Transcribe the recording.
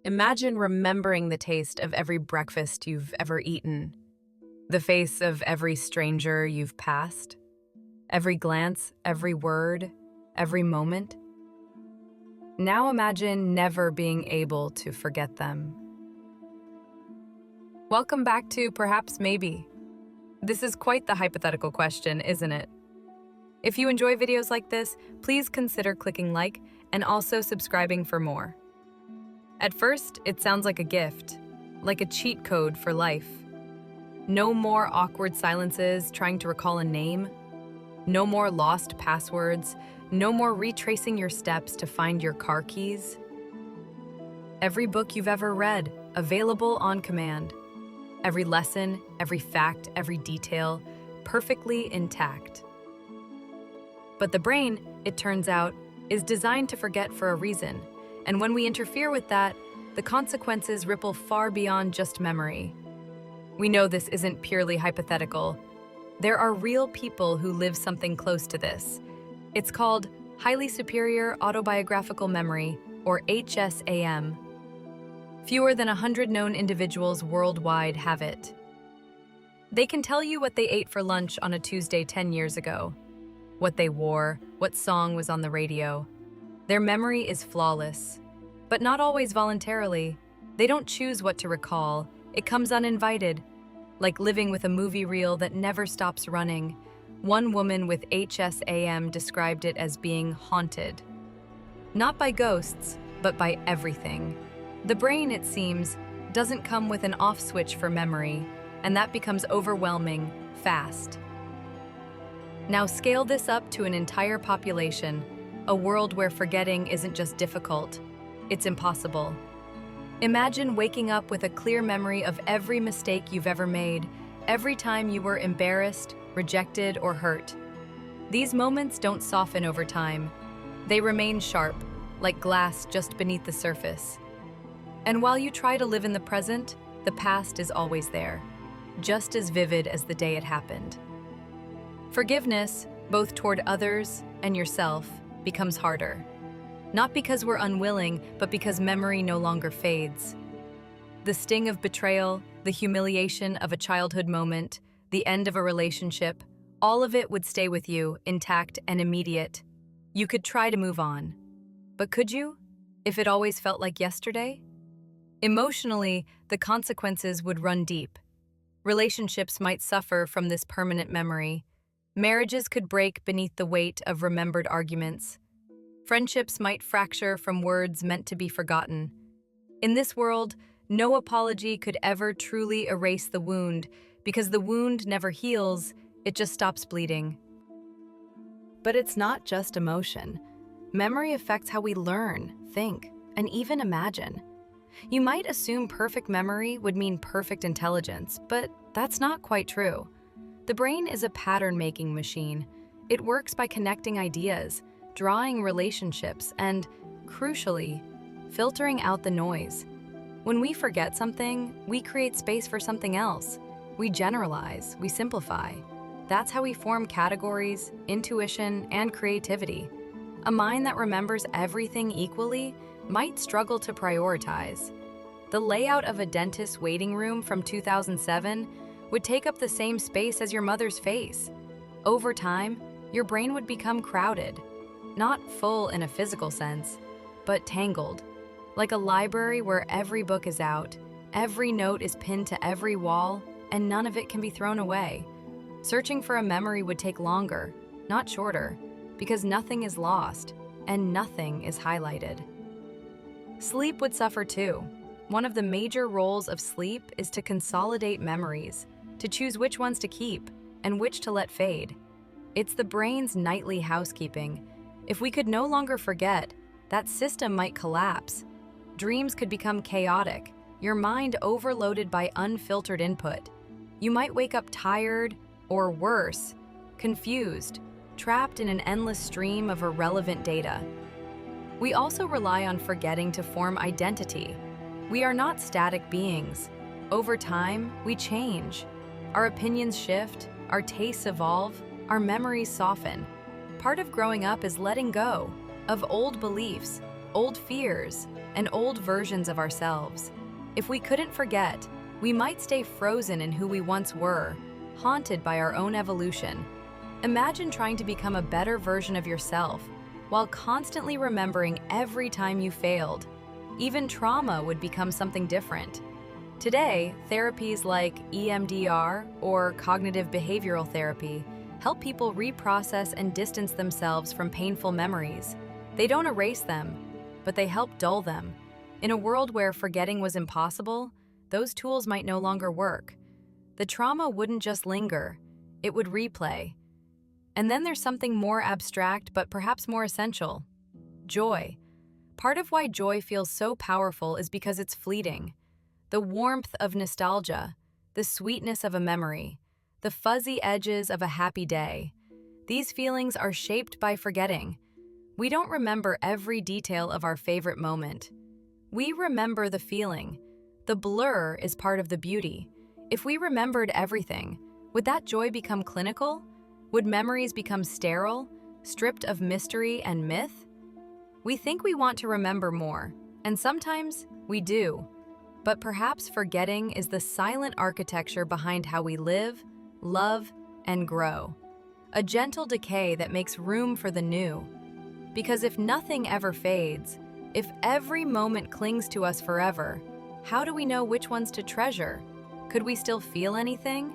Imagine remembering the taste of every breakfast you've ever eaten, the face of every stranger you've passed, every glance, every word, every moment. Now imagine never being able to forget them. Welcome back to Perhaps Maybe. This is quite the hypothetical question, isn't it? If you enjoy videos like this, please consider clicking like and also subscribing for more. At first, it sounds like a gift, like a cheat code for life. No more awkward silences trying to recall a name. No more lost passwords. No more retracing your steps to find your car keys. Every book you've ever read, available on command. Every lesson, every fact, every detail, perfectly intact. But the brain, it turns out, is designed to forget for a reason. And when we interfere with that, the consequences ripple far beyond just memory. We know this isn't purely hypothetical. There are real people who live something close to this. It's called highly superior autobiographical memory, or HSAM. Fewer than 100 known individuals worldwide have it. They can tell you what they ate for lunch on a Tuesday 10 years ago, what they wore, what song was on the radio. Their memory is flawless, but not always voluntarily. They don't choose what to recall. It comes uninvited, like living with a movie reel that never stops running. One woman with HSAM described it as being haunted. Not by ghosts, but by everything. The brain, it seems, doesn't come with an off switch for memory, and that becomes overwhelming fast. Now scale this up to an entire population, a world where forgetting isn't just difficult, it's impossible. Imagine waking up with a clear memory of every mistake you've ever made, every time you were embarrassed, rejected, or hurt. These moments don't soften over time. They remain sharp, like glass just beneath the surface. And while you try to live in the present, the past is always there, just as vivid as the day it happened. Forgiveness, both toward others and yourself, becomes harder. Not because we're unwilling, but because memory no longer fades. The sting of betrayal, the humiliation of a childhood moment, the end of a relationship, all of it would stay with you, intact and immediate. You could try to move on. But could you, if it always felt like yesterday? Emotionally, the consequences would run deep. Relationships might suffer from this permanent memory. Marriages could break beneath the weight of remembered arguments. Friendships might fracture from words meant to be forgotten. In this world, no apology could ever truly erase the wound, because the wound never heals, it just stops bleeding. But it's not just emotion. Memory affects how we learn, think, and even imagine. You might assume perfect memory would mean perfect intelligence, but that's not quite true. The brain is a pattern-making machine. It works by connecting ideas, drawing relationships, and, crucially, filtering out the noise. When we forget something, we create space for something else. We generalize, we simplify. That's how we form categories, intuition, and creativity. A mind that remembers everything equally might struggle to prioritize. The layout of a dentist's waiting room from 2007 would take up the same space as your mother's face. Over time, your brain would become crowded, not full in a physical sense, but tangled, like a library where every book is out, every note is pinned to every wall, and none of it can be thrown away. Searching for a memory would take longer, not shorter, because nothing is lost and nothing is highlighted. Sleep would suffer too. One of the major roles of sleep is to consolidate memories, to choose which ones to keep and which to let fade. It's the brain's nightly housekeeping. If we could no longer forget, that system might collapse. Dreams could become chaotic, your mind overloaded by unfiltered input. You might wake up tired, or worse, confused, trapped in an endless stream of irrelevant data. We also rely on forgetting to form identity. We are not static beings. Over time, we change. Our opinions shift, our tastes evolve, our memories soften. Part of growing up is letting go of old beliefs, old fears, and old versions of ourselves. If we couldn't forget, we might stay frozen in who we once were, haunted by our own evolution. Imagine trying to become a better version of yourself while constantly remembering every time you failed. Even trauma would become something different. Today, therapies like EMDR or cognitive behavioral therapy help people reprocess and distance themselves from painful memories. They don't erase them, but they help dull them. In a world where forgetting was impossible, those tools might no longer work. The trauma wouldn't just linger, it would replay. And then there's something more abstract but perhaps more essential: joy. Part of why joy feels so powerful is because it's fleeting. The warmth of nostalgia, the sweetness of a memory, the fuzzy edges of a happy day. These feelings are shaped by forgetting. We don't remember every detail of our favorite moment. We remember the feeling. The blur is part of the beauty. If we remembered everything, would that joy become clinical? Would memories become sterile, stripped of mystery and myth? We think we want to remember more, and sometimes we do. But perhaps forgetting is the silent architecture behind how we live, love, and grow. A gentle decay that makes room for the new. Because if nothing ever fades, if every moment clings to us forever, how do we know which ones to treasure? Could we still feel anything?